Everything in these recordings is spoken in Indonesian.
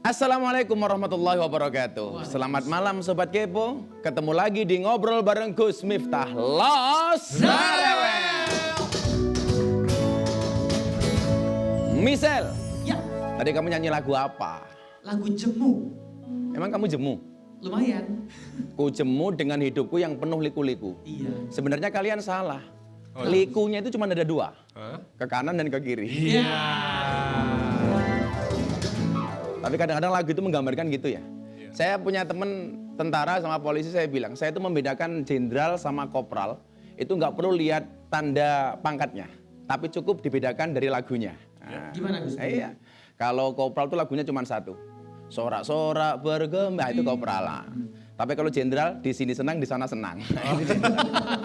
Assalamualaikum warahmatullahi wabarakatuh. Selamat malam Sobat Kepo. Ketemu lagi di Ngobrol bareng Gus Miftah Los Narewel. Misel, Ya, tadi kamu nyanyi lagu apa? lagu Jemu. Emang kamu jemu? Lumayan. Ku jemu dengan hidupku yang penuh liku-liku. Iya. Sebenarnya kalian salah. Likunya itu cuma ada dua. Ke kanan dan ke kiri. Iya. Tapi kadang-kadang lagu itu menggambarkan gitu ya. Saya punya teman tentara sama polisi, saya bilang, saya itu membedakan jenderal sama kopral. Itu nggak perlu lihat tanda pangkatnya. Tapi cukup dibedakan dari lagunya. Nah, Gimana Gus? iya. Kalau kopral tuh lagunya cuma satu. Sorak-sorak bergema, itu kopral. Nah, tapi kalau jenderal, di sini senang, di sana senang.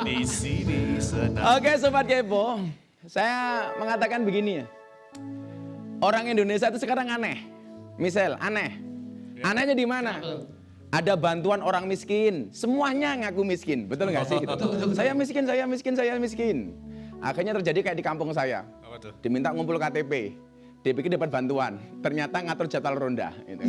Di sini senang. Oke Sobat Kepo, saya mengatakan begini ya. Orang Indonesia itu sekarang aneh. Misal, aneh. Anehnya di mana? Ada bantuan orang miskin, semuanya ngaku miskin. Betul nggak sih? Betul. Saya miskin, saya miskin, saya miskin. Akhirnya terjadi kayak di kampung saya. Apa tuh? Diminta ngumpul KTP. Dipikir dapat bantuan, ternyata ngatur jadwal ronda. Gitu.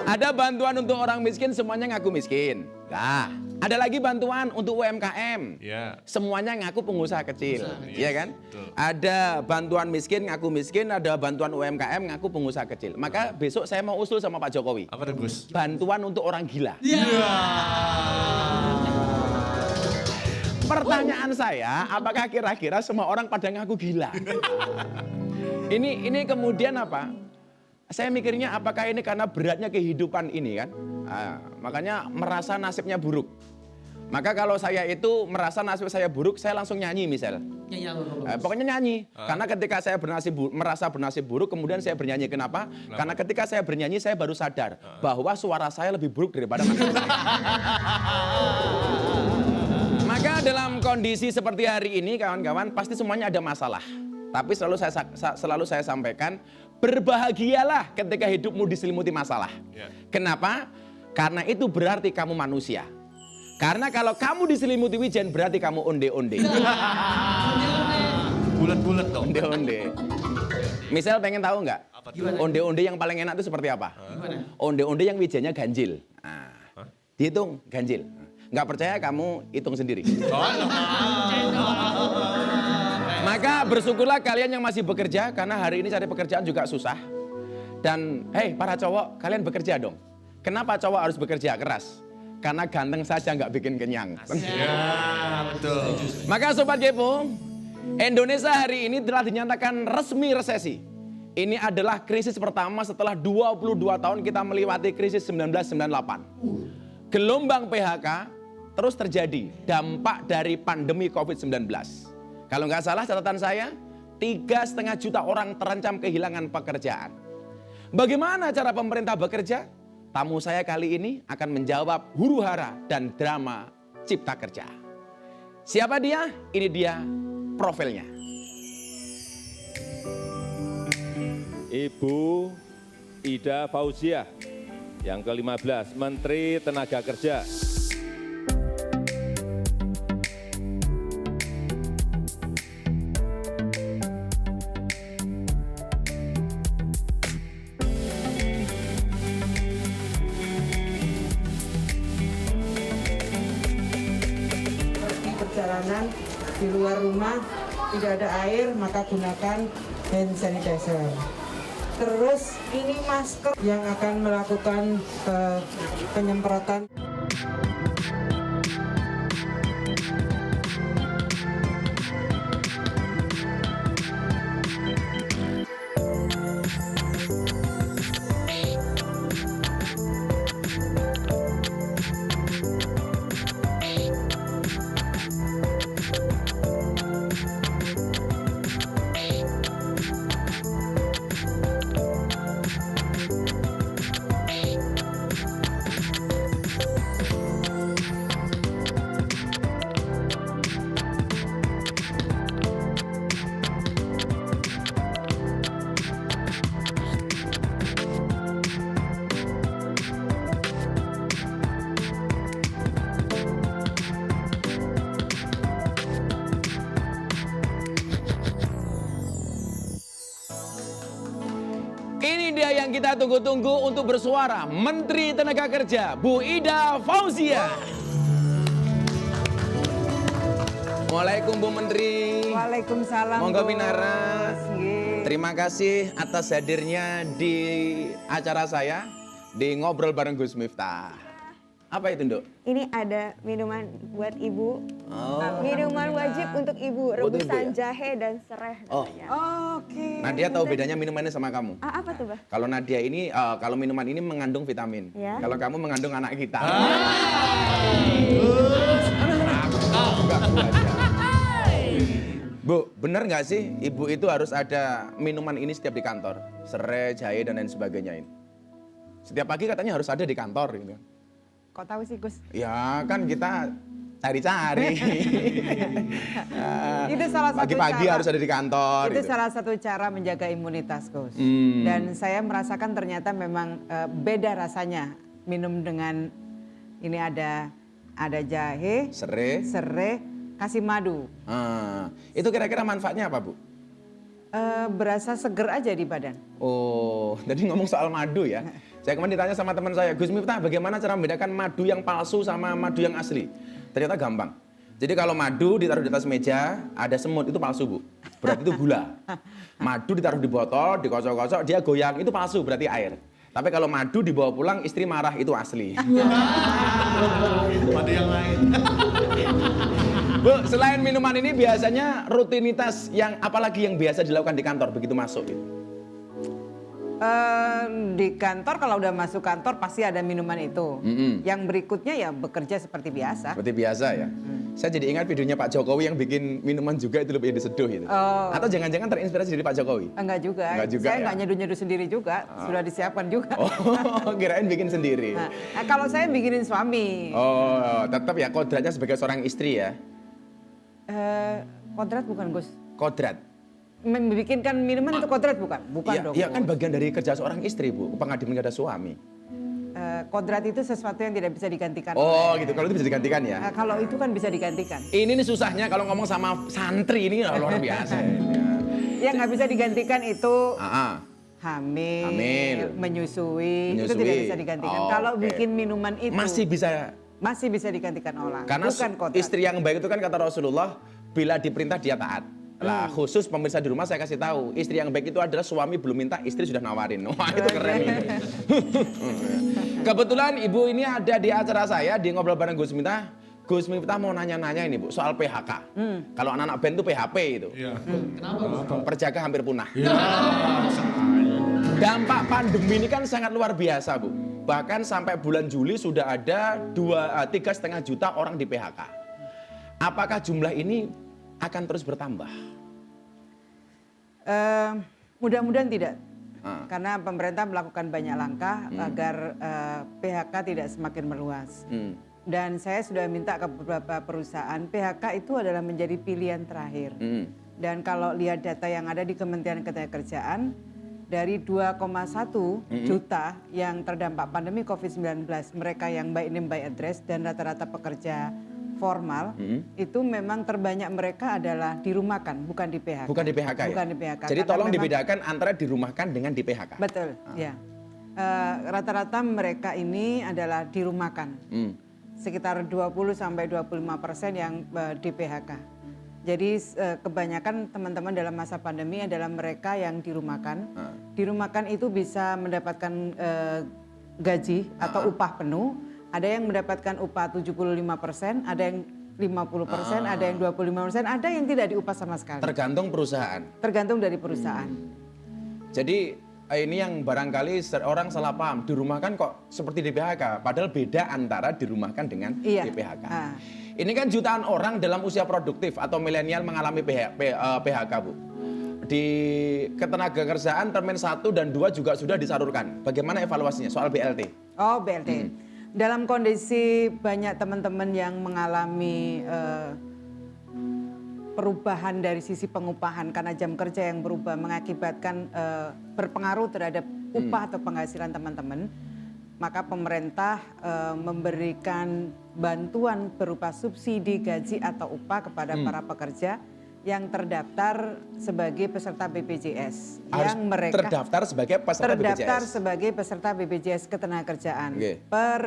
Ada bantuan untuk orang miskin, semuanya ngaku miskin. Nah, ada lagi bantuan untuk UMKM. Ya. Semuanya ngaku pengusaha kecil, iya kan? betul. Ada bantuan miskin ngaku miskin, ada bantuan UMKM ngaku pengusaha kecil. Maka besok saya mau usul sama Pak Jokowi. Apa tuh Gus? Bantuan untuk orang gila. Iya. Pertanyaan saya, apakah kira-kira semua orang pada ngaku gila? Ini kemudian apa? Saya mikirnya apakah ini karena beratnya kehidupan ini kan? Nah, makanya merasa nasibnya buruk. Maka kalau saya itu merasa nasib saya buruk, saya langsung nyanyi misal. Nyanyi apa? Pokoknya nyanyi. Karena ketika saya merasa bernasib buruk, kemudian saya bernyanyi. Kenapa? Karena ketika saya bernyanyi, saya baru sadar bahwa suara saya lebih buruk daripada nasib saya. Maka dalam kondisi seperti hari ini, kawan-kawan, pasti semuanya ada masalah. Tapi selalu saya sampaikan, berbahagialah ketika hidupmu diselimuti masalah. Ya. Kenapa? Karena itu berarti kamu manusia. Karena kalau kamu diselimuti wijen, berarti kamu onde-onde. Bulat-bulat dong. Onde-onde. Misal pengen tahu nggak? Gimana? Onde-onde yang paling enak itu seperti apa? Gimana? Onde-onde yang wijennya ganjil. Nah, dihitung ganjil. Nggak percaya kamu hitung sendiri. Maka bersyukurlah kalian yang masih bekerja, karena hari ini cari pekerjaan juga susah. Dan hei para cowok, kalian bekerja dong. Kenapa cowok harus bekerja keras? Karena ganteng saja nggak bikin kenyang. Ya, betul. Maka Sobat Kepo, Indonesia hari ini telah dinyatakan resmi resesi. Ini adalah krisis pertama setelah 22 tahun kita melewati krisis 1998. Gelombang PHK terus terjadi, dampak dari pandemi COVID-19. Kalau nggak salah catatan saya, 3,5 juta orang terancam kehilangan pekerjaan. Bagaimana cara pemerintah bekerja? Tamu saya kali ini akan menjawab huru-hara dan drama cipta kerja. Siapa dia? Ini dia profilnya. Ibu Ida Fauziah, yang ke-15, Menteri Tenaga Kerja. Perjalanan di luar rumah tidak ada air, maka gunakan hand sanitizer. Terus ini masker yang akan melakukan penyemprotan. kita tunggu-tunggu untuk bersuara Menteri Tenaga Kerja Bu Ida Fauzia. Waalaikumsalam Bu Menteri. Waalaikumsalam. Monggo Gus. Minara. Nggih. Terima kasih atas hadirnya di acara saya di Ngobrol Bareng Gus Miftah. Apa itu, Nduk? Ini ada minuman buat ibu. Oh. Minuman wajib untuk ibu, Buat ibu rebusan ya? jahe dan serai Oh. namanya. Oke. Nadia tahu bedanya minumannya sama kamu? Apa tuh, Bah? Kalau Nadia ini, kalau minuman ini mengandung vitamin. Ya. Kalau kamu mengandung anak kita. Bu, benar nggak sih ibu itu harus ada minuman ini setiap di kantor? Serai, jahe, dan lain sebagainya ini. Setiap pagi katanya harus ada di kantor gitu. Kok tahu sih Gus? Ya kan kita cari-cari. Itu salah satu Pagi-pagi cara. harus ada di kantor. Itu gitu. salah satu cara menjaga imunitas, Gus. Hmm. Dan saya merasakan ternyata memang beda rasanya minum dengan ini ada jahe, Serai. serai, kasih madu. Itu kira-kira manfaatnya apa, Bu? Berasa seger aja di badan. Oh, tadi ngomong soal madu ya. Saya kemarin ditanya sama teman saya, Gus Miftah, bagaimana cara membedakan madu yang palsu sama madu yang asli? Ternyata gampang. Jadi kalau madu ditaruh di atas meja, ada semut, itu palsu, Bu. Berarti itu gula. Madu ditaruh di botol, dikocok-kocok, dia goyang, itu palsu, berarti air. Tapi kalau madu dibawa pulang, istri marah, itu asli. Ada yang lain. Bu, selain minuman ini biasanya rutinitas yang apalagi yang biasa dilakukan di kantor begitu masuk gitu? Di kantor kalau udah masuk kantor pasti ada minuman itu. Mm-mm. Yang berikutnya ya bekerja seperti biasa. Seperti biasa ya. Saya jadi ingat videonya Pak Jokowi yang bikin minuman juga itu lebih diseduh itu. Oh. Atau jangan-jangan terinspirasi dari Pak Jokowi? Enggak juga. Enggak juga, Saya ya? enggak nyeduh-nyeduh sendiri juga, sudah disiapkan juga. Oh, kirain bikin sendiri. Nah, kalau saya bikinin suami. Oh, tetap ya kodratnya sebagai seorang istri ya. Kodrat bukan Gus. Kodrat. Membikinkan minuman itu kodrat bukan? Bukan Iya, dong. iya kan Gus. bagian dari kerja seorang istri, Bu. Pengabdian kepada suami. Kodrat itu sesuatu yang tidak bisa digantikan. Oh, gitu. Kalau itu bisa digantikan ya. Kalau itu kan bisa digantikan. Ini nih susahnya kalau ngomong sama santri ini luar biasa. Yang nggak bisa digantikan itu Ah, hamil, menyusui, itu Menyusui. tidak bisa digantikan. Oh, Kalau oke. bikin minuman itu masih bisa digantikan orang. karena bukan kodrat. istri yang baik itu kan kata Rasulullah, bila diperintah dia taat. Lah khusus pemirsa di rumah saya kasih tahu, istri yang baik itu adalah suami belum minta, istri sudah nawarin. Wah, itu keren. Kebetulan ibu ini ada di acara saya di Ngobrol Bareng Gus Miftah. Gus Miftah mau nanya-nanya ini, Bu, soal PHK. Kalau anak-anak band itu PHP itu. Iya. Kenapa? Perjaka hampir punah. Ya, Dampak pandemi ini kan sangat luar biasa, Bu. Bahkan sampai bulan Juli sudah ada 3,5 juta orang di PHK. Apakah jumlah ini akan terus bertambah? Mudah-mudahan tidak. Ah. Karena pemerintah melakukan banyak langkah agar PHK tidak semakin meluas. Dan saya sudah minta ke beberapa perusahaan, PHK itu adalah menjadi pilihan terakhir. Dan kalau lihat data yang ada di Kementerian Ketenagakerjaan, dari 2,1 juta yang terdampak pandemi COVID-19, mereka yang by name by address dan rata-rata pekerja formal, itu memang terbanyak mereka adalah dirumahkan, bukan di PHK. Bukan di PHK ya? Bukan di PHK. Jadi Karena tolong memang- dibedakan antara dirumahkan dengan di PHK. Betul, ya. Rata-rata mereka ini adalah dirumahkan. Sekitar 20-25% yang di PHK. Jadi kebanyakan teman-teman dalam masa pandemi adalah mereka yang dirumahkan. Dirumahkan itu bisa mendapatkan gaji atau upah penuh. Ada yang mendapatkan upah 75%, ada yang 50%, ada yang 25%, ada yang tidak diupah sama sekali. Tergantung perusahaan. Tergantung dari perusahaan. Jadi ini yang barangkali orang salah paham, dirumahkan kok seperti di PHK, padahal beda antara dirumahkan dengan Iya. di PHK. Ah. Ini kan jutaan orang dalam usia produktif atau milenial mengalami PHK, Bu. Di Ketenagakerjaan Termen 1 dan 2 juga sudah disalurkan. Bagaimana evaluasinya soal BLT? Oh, BLT. Dalam kondisi banyak teman-teman yang mengalami perubahan dari sisi pengupahan karena jam kerja yang berubah mengakibatkan berpengaruh terhadap upah atau penghasilan teman-teman, maka pemerintah memberikan bantuan berupa subsidi gaji atau upah kepada para pekerja yang terdaftar sebagai peserta BPJS. Harus yang mereka terdaftar sebagai peserta terdaftar BPJS. sebagai peserta BPJS Ketenagakerjaan Oke. per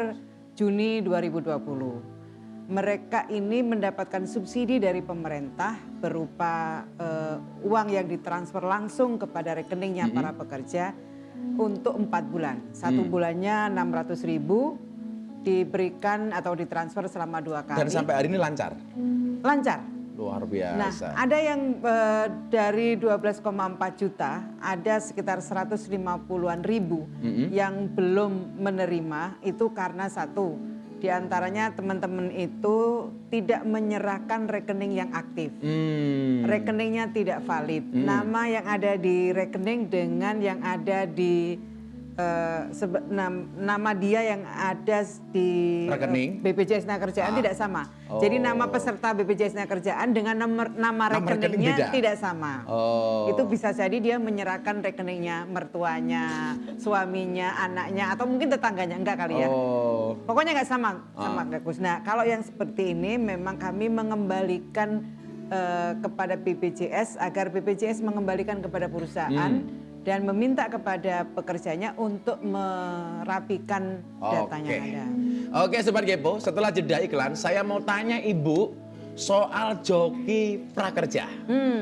Juni 2020. Mereka ini mendapatkan subsidi dari pemerintah berupa uang yang ditransfer langsung kepada rekeningnya para pekerja untuk 4 bulan. Satu bulannya 600.000 diberikan atau ditransfer selama 2 kali. Dan sampai hari ini lancar. Lancar. Luar Nah, biasa. ada yang dari 12,4 juta, ada sekitar 150-an ribu yang belum menerima. Itu karena satu, diantaranya teman-teman itu tidak menyerahkan rekening yang aktif. Rekeningnya tidak valid. Nama yang ada di rekening dengan yang ada di nama dia yang ada di Rekening? BPJS Tenagakerjaan tidak sama. Jadi nama peserta BPJS Tenagakerjaan dengan nama rekening rekeningnya beda? tidak sama. Oh. Itu bisa jadi dia menyerahkan rekeningnya mertuanya, suaminya, anaknya, atau mungkin tetangganya, enggak kali ya. Oh. Pokoknya nggak sama Kak Gus. Nah, kalau yang seperti ini memang kami mengembalikan kepada BPJS agar BPJS mengembalikan kepada perusahaan dan meminta kepada pekerjanya untuk merapikan datanya ada. Oke, Sobat Kepo, setelah jeda iklan, saya mau tanya Ibu soal joki prakerja.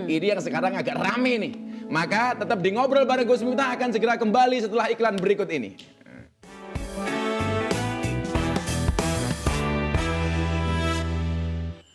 Ini yang sekarang agak rame nih. Maka tetap di Ngobrol bareng Gus Miftah akan segera kembali setelah iklan berikut ini.